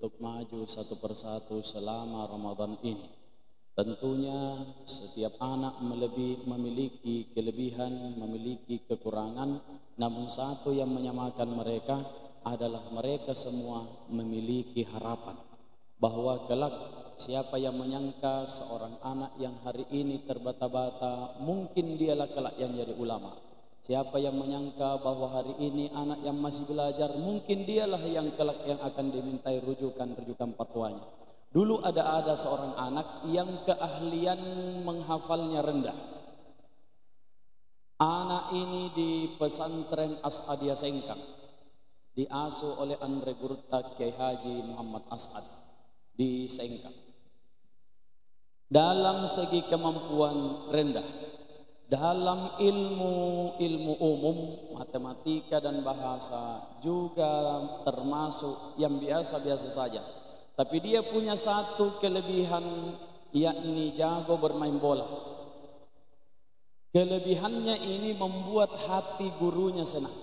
untuk maju satu persatu selama Ramadan ini. Tentunya setiap anak memiliki kelebihan, memiliki kekurangan, namun satu yang menyamakan mereka adalah mereka semua memiliki harapan bahwa kelak siapa yang menyangka seorang anak yang hari ini terbata-bata mungkin dialah kelak yang jadi ulama. Siapa yang menyangka bahwa hari ini anak yang masih belajar mungkin dialah yang kelak yang akan dimintai rujukan fatwanya. Dulu ada seorang anak yang keahlian menghafalnya rendah. Anak ini di pesantren As'adiyah Sengkang, diasuh oleh Andre Gurta Kiai Haji Muhammad As'ad di Sengkang. Dalam segi kemampuan rendah, dalam ilmu umum, matematika dan bahasa juga termasuk yang biasa-biasa saja. Tapi dia punya satu kelebihan, yakni jago bermain bola. Kelebihannya ini membuat hati gurunya senang.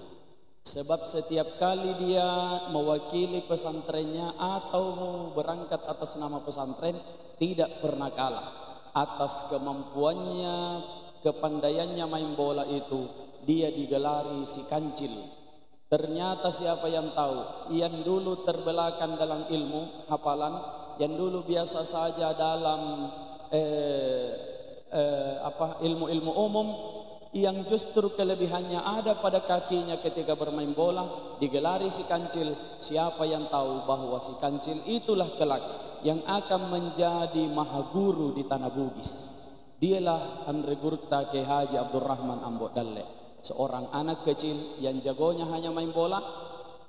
Sebab setiap kali dia mewakili pesantrennya atau berangkat atas nama pesantren, tidak pernah kalah. Atas kemampuannya, kepandaiannya main bola itu, dia digelari si kancil. Ternyata siapa yang tahu, yang dulu terbelakang dalam ilmu hafalan, yang dulu biasa saja dalam ilmu umum, yang justru kelebihannya ada pada kakinya ketika bermain bola, digelari si kancil. Siapa yang tahu bahwa si kancil itulah kelak yang akan menjadi maha guru di tanah Bugis. Dialah Andre Gurta Kiai Haji Abdurrahman Ambok Dalle, seorang anak kecil yang jagonya hanya main bola,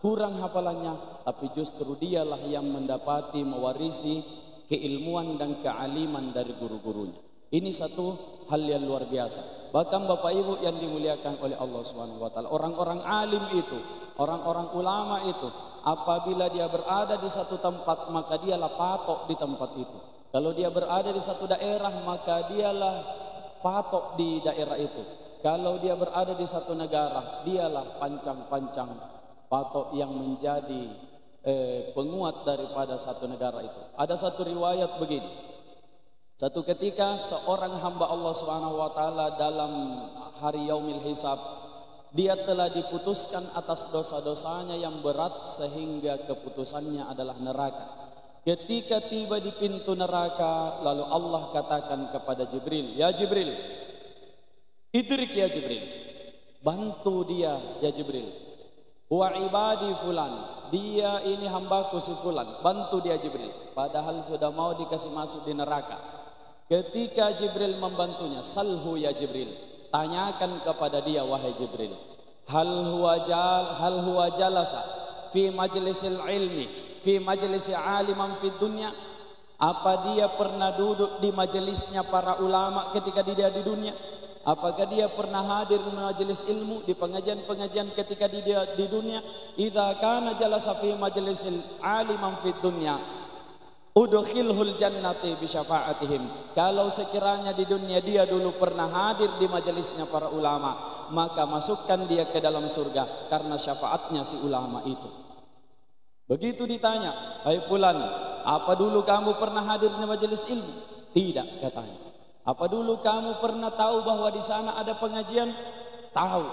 kurang hafalannya, tapi justru dialah yang mendapati mewarisi keilmuan dan kealiman dari guru-gurunya. Ini satu hal yang luar biasa. Bahkan Bapak Ibu yang dimuliakan oleh Allah Subhanahu wa taala, orang-orang alim itu, orang-orang ulama itu, apabila dia berada di satu tempat, maka dialah patok di tempat itu. Kalau dia berada di satu daerah, maka dialah patok di daerah itu. Kalau dia berada di satu negara, dialah pancang-pancang patok yang menjadi penguat daripada satu negara itu. Ada satu riwayat begini. Satu ketika seorang hamba Allah Subhanahu wa taala dalam hari yaumil hisab, dia telah diputuskan atas dosa-dosanya yang berat sehingga keputusannya adalah neraka. Ketika tiba di pintu neraka, lalu Allah katakan kepada Jibril, "Ya Jibril, idrik ya Jibril, bantu dia ya Jibril. Wa ibadi fulan, dia ini hambaku si fulan, bantu dia Jibril." Padahal sudah mau dikasih masuk di neraka. Ketika Jibril membantunya, "Salhu ya Jibril, tanyakan kepada dia wahai Jibril, hal huwa jalasa fi majlisil ilmi fi majlisi aliman fid dunya?" Apa dia pernah duduk di majelisnya para ulama ketika dia di dunia? Apakah dia pernah hadir di majelis ilmu, di pengajian-pengajian ketika dia di dunia? Idza kana jalasa fi majlisil aliman fid dunya udkhilhul jannati bi syafaatihim. Kalau sekiranya di dunia dia dulu pernah hadir di majelisnya para ulama, maka masukkan dia ke dalam surga karena syafaatnya si ulama itu. Begitu ditanya, "Hai fulan, apa dulu kamu pernah hadir di majelis ilmu?" "Tidak," katanya. "Apa dulu kamu pernah tahu bahwa di sana ada pengajian?" "Tahu."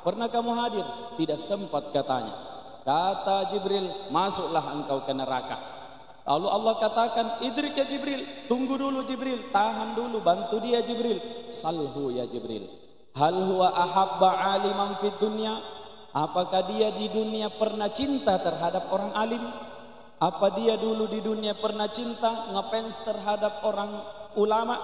"Pernah kamu hadir?" "Tidak sempat," katanya. Kata Jibril, "Masuklah engkau ke neraka." Lalu Allah katakan, "Idrik ya Jibril, tunggu dulu Jibril, tahan dulu, bantu dia Jibril." "Salhu ya Jibril, hal huwa ahabba aliman fid dunya?" Apakah dia di dunia pernah cinta terhadap orang alim? Apa dia dulu di dunia pernah cinta, ngefans terhadap orang ulama?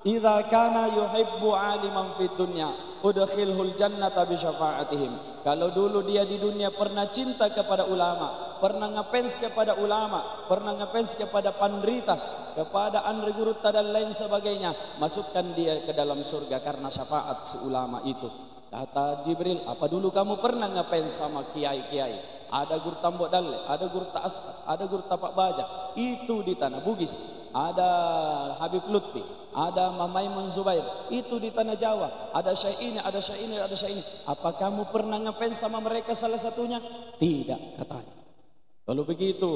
"Idza kana yuhibbu aliman fid dunya udkhilhul jannata bi syafaatihim." Kalau dulu dia di dunia pernah cinta kepada ulama, pernah ngefans kepada ulama, pernah ngefans kepada pandrita, kepada Andre Gurta dan lain sebagainya, masukkan dia ke dalam surga karena syafaat si ulama itu. Kata Jibril, "Apa dulu kamu pernah ngefans sama kiai-kiai? Ada Gurta Mbok Dalle, ada Gurta As'ad, ada Gurta Pak Baja, itu di tanah Bugis. Ada Habib Lutfi, ada Mamaimun Zubair, itu di tanah Jawa. Ada Syekh ini, ada Syekh ini, ada Syekh ini. Apa kamu pernah ngefans sama mereka salah satunya?" "Tidak," katanya. Kalau begitu,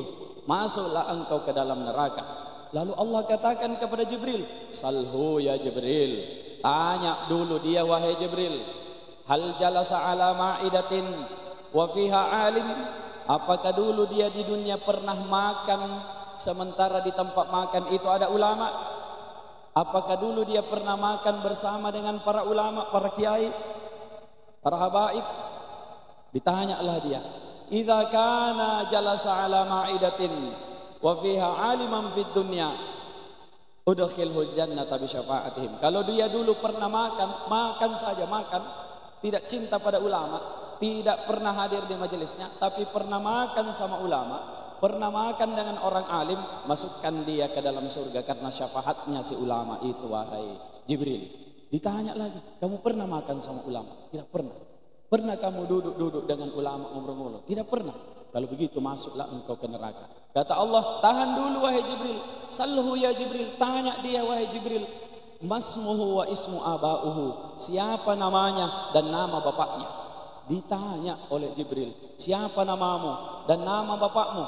masuklah engkau ke dalam neraka. Lalu Allah katakan kepada Jibril, salhu ya Jibril, tanya dulu dia wahai Jibril, hal jalasa ala ma'idatin wa fiha alim, apakah dulu dia di dunia pernah makan sementara di tempat makan itu ada ulama? Apakah dulu dia pernah makan bersama dengan para ulama, para kiai, para habaib? Ditanyalah dia, idza kana jalasa ala ma'idatin wa fiha aliman fid dunya udkhilhul jannata bi syafaatihim. Kalau dia dulu pernah makan saja makan, tidak cinta pada ulama, tidak pernah hadir di majelisnya, tapi pernah makan sama ulama, pernah makan dengan orang alim, masukkan dia ke dalam surga karena syafaatnya si ulama itu wahai Jibril. Ditanya lagi, kamu pernah makan sama ulama? Tidak pernah. Pernah kamu duduk-duduk dengan ulama ngobrol-ngobrol? Tidak pernah. Kalau begitu masuklah engkau ke neraka. Kata Allah, tahan dulu wahai Jibril. Salhu ya Jibril, tanya dia wahai Jibril. Masmuhu wa ismu aba'uhu, siapa namanya dan nama bapaknya? Ditanya oleh Jibril, siapa namamu dan nama bapakmu?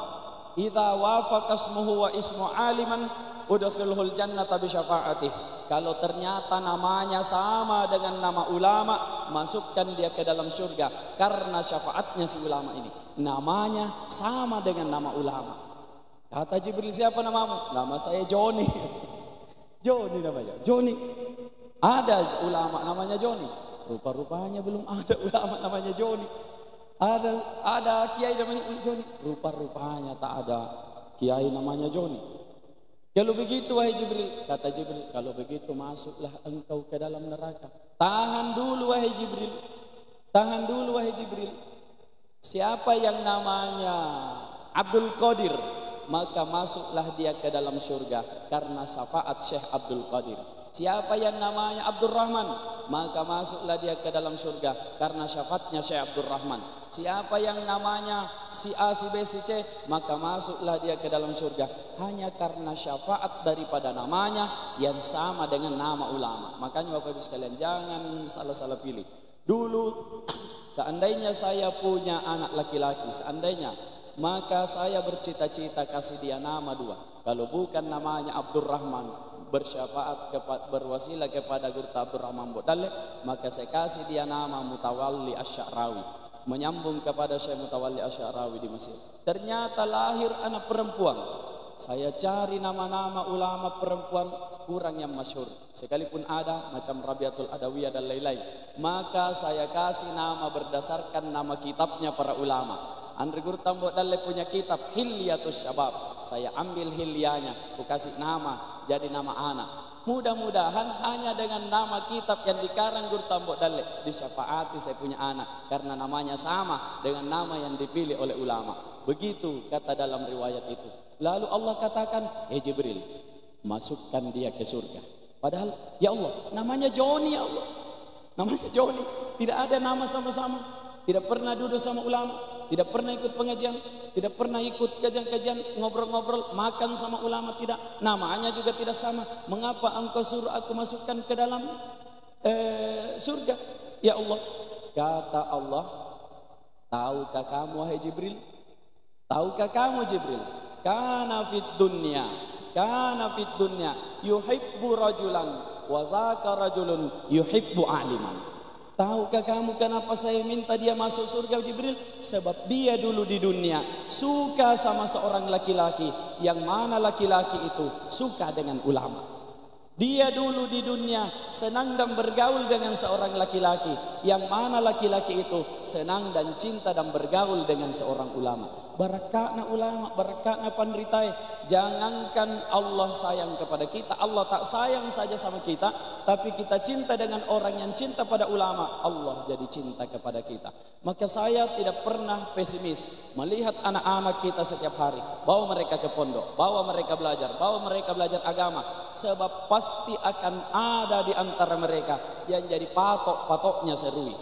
Idza wafaqa ismuhu wa ismu aliman udkhilhul jannata bi syafaatih. Kalau ternyata namanya sama dengan nama ulama, masukkan dia ke dalam surga karena syafaatnya si ulama ini. Namanya sama dengan nama ulama. Kata Jibril, siapa namamu? Nama saya Joni. Joni namanya, Joni. Ada ulama namanya Joni. Rupa-rupanya belum ada ulama namanya Joni. Ada kiai namanya Joni. Rupa-rupanya tak ada kiai namanya Joni. Kalau begitu wahai Jibril, kata Jibril, kalau begitu masuklah engkau ke dalam neraka. Tahan dulu wahai Jibril. Tahan dulu wahai Jibril. Siapa yang namanya Abdul Qadir, maka masuklah dia ke dalam surga karena syafaat Syekh Abdul Qadir. Siapa yang namanya Abdul Rahman, maka masuklah dia ke dalam surga karena syafaatnya Syekh Abdul Rahman. Siapa yang namanya si A, si B, si C, maka masuklah dia ke dalam surga hanya karena syafaat daripada namanya yang sama dengan nama ulama. Makanya Bapak Ibu sekalian, jangan salah-salah pilih. Dulu seandainya saya punya anak laki-laki, seandainya, maka saya bercita-cita kasih dia nama dua. Kalau bukan namanya Abdul Rahman, bersyafaat berwasilah kepada Guru Abdul Rahman Bodale, maka saya kasih dia nama Mutawalli Asy-Sya'rawi, menyambung kepada Syekh Mutawalli Asy-Sya'rawi di Mesir. Ternyata lahir anak perempuan. Saya cari nama-nama ulama perempuan kurang yang masyhur. Sekalipun ada macam Rabiatul Adawiyah dan lain-lain, maka saya kasih nama berdasarkan nama kitabnya para ulama. Andri Guru Tambok Dalle punya kitab Hilyatus Syabab, saya ambil hilyanya, aku kasih nama jadi nama anak. Mudah-mudahan hanya dengan nama kitab yang dikarang Guru Tambok Dalle disyafaati saya punya anak, karena namanya sama dengan nama yang dipilih oleh ulama. Begitu kata dalam riwayat itu. Lalu Allah katakan, Jibril, masukkan dia ke surga. Padahal ya Allah, namanya Joni, ya Allah, namanya Joni, tidak ada nama sama-sama, tidak pernah duduk sama ulama, tidak pernah ikut pengajian, tidak pernah ikut kajian-kajian, ngobrol-ngobrol, makan sama ulama, tidak. Namanya juga tidak sama. Mengapa engkau suruh aku masukkan ke dalam surga? Ya Allah. Kata Allah, tahukah kamu wahai Jibril? Tahukah kamu Jibril? Kana fid dunya yuhibbu rajulan wa dzaka rajulun yuhibbu aliman. Tahukah kamu kenapa saya minta dia masuk surga Jibril? Sebab dia dulu di dunia suka sama seorang laki-laki, yang mana laki-laki itu suka dengan ulama. Dia dulu di dunia senang dan bergaul dengan seorang laki-laki, yang mana laki-laki itu senang dan cinta dan bergaul dengan seorang ulama. Barakatna ulama, barakatna pandritai. Jangankan Allah sayang kepada kita, Allah tak sayang saja sama kita, tapi kita cinta dengan orang yang cinta pada ulama, Allah jadi cinta kepada kita. Maka saya tidak pernah pesimis melihat anak-anak kita setiap hari, bawa mereka ke pondok, bawa mereka belajar agama, sebab pasti akan ada di antara mereka yang jadi patok-patoknya serui.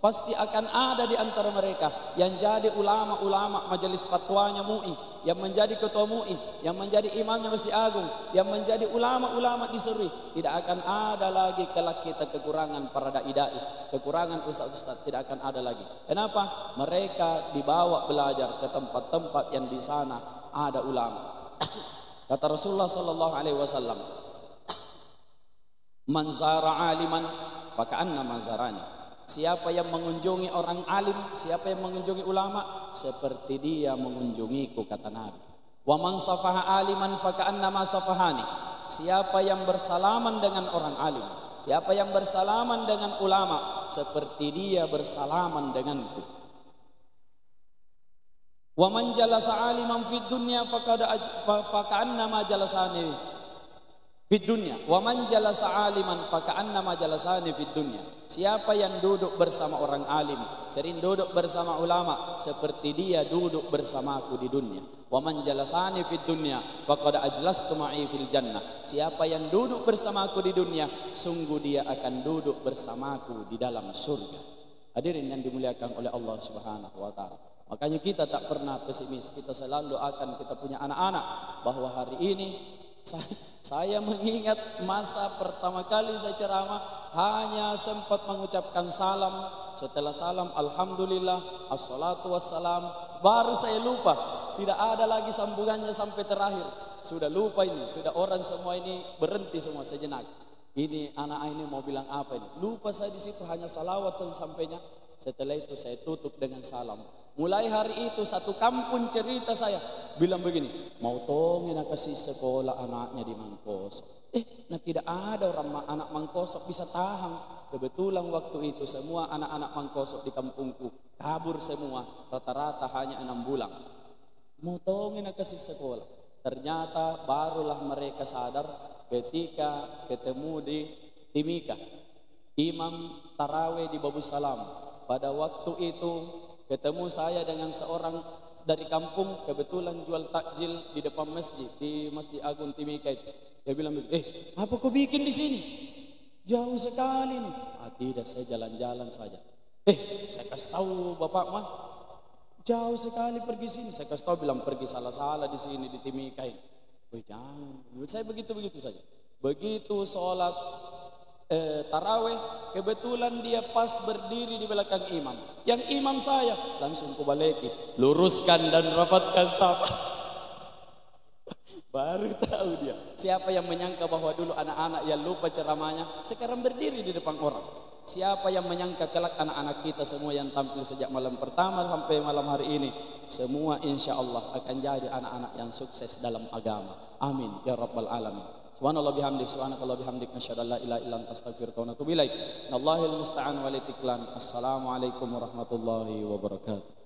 Pasti akan ada di antara mereka yang jadi ulama-ulama majelis fatwanya MUI, yang menjadi ketua MUI, yang menjadi imamnya Masjid Agung, yang menjadi ulama-ulama di Serui. Tidak akan ada lagi kelak kita kekurangan para dai-dai, kekurangan ustaz-ustaz, tidak akan ada lagi. Kenapa? Mereka dibawa belajar ke tempat-tempat yang di sana ada ulama. Kata Rasulullah sallallahu alaihi wasallam, "Man zara aliman faka'annama zarani." Siapa yang mengunjungi orang alim, siapa yang mengunjungi ulama, seperti dia mengunjungiku, kata Nabi. Wa man safaha aliman faka'annama safahani. Siapa yang bersalaman dengan orang alim, siapa yang bersalaman dengan ulama, seperti dia bersalaman denganku. Wa man jalasa aliman fid dunya faka'annama jalasani fid dunya. Wa man jalasa aliman faka'annama jalasani fid dunya. Siapa yang duduk bersama orang alim, sering duduk bersama ulama, seperti dia duduk bersamaku di dunia. Wa man jalasani fid dunya faqad ajlastu ma'i fil jannah. Siapa yang duduk bersamaku di dunia, sungguh dia akan duduk bersamaku di dalam surga. Hadirin yang dimuliakan oleh Allah Subhanahu wa taala. Makanya kita tak pernah pesimis. Kita selalu doakan kita punya anak-anak bahwa hari ini saya mengingat masa pertama kali saya ceramah hanya sempat mengucapkan salam. Setelah salam alhamdulillah, assalatu wassalam, baru saya lupa. Tidak ada lagi sambungannya sampai terakhir. Sudah lupa ini, sudah orang semua ini berhenti semua sejenak. Ini anak ini mau bilang apa ini? Lupa saya di situ, hanya salawat sampainya. Setelah itu saya tutup dengan salam. Mulai hari itu satu kampung cerita saya bilang begini, mau tongin kasih sekolah anaknya di Mangkosok. Nah tidak ada orang anak Mangkosok bisa tahan. Kebetulan waktu itu semua anak-anak Mangkosok di kampungku kabur semua, rata-rata hanya 6 bulan. Mau tongin kasih sekolah. Ternyata barulah mereka sadar ketika ketemu di Timika, imam taraweh di Babu Salam. Pada waktu itu ketemu saya dengan seorang dari kampung, kebetulan jual takjil di depan masjid, di Masjid Agung Timika itu. Dia bilang, apa kau bikin di sini? Jauh sekali nih. Tidak, saya jalan-jalan saja. Saya kasih tahu bapak mah, jauh sekali pergi sini. Saya kasih tahu, bilang pergi salah-salah di sini di Timika ini. Jangan. Saya begitu-begitu saja. Begitu sholat taraweh, kebetulan dia pas berdiri di belakang imam. Yang imam saya langsung kubaleki, luruskan dan rapatkan saf. Baru tahu dia. Siapa yang menyangka bahwa dulu anak-anak yang lupa ceramahnya sekarang berdiri di depan orang. Siapa yang menyangka kelak anak-anak kita semua yang tampil sejak malam pertama sampai malam hari ini, semua insya Allah akan jadi anak-anak yang sukses dalam agama. Amin ya rabbal alamin. Subhanallah bihamdik, subhanakallah bihamdik, nasyhadu an la ilaha illa anta astaghfiruka wa atubu ilaik. Allahil musta'an wal itiklan. Assalamualaikum warahmatullahi wabarakatuh.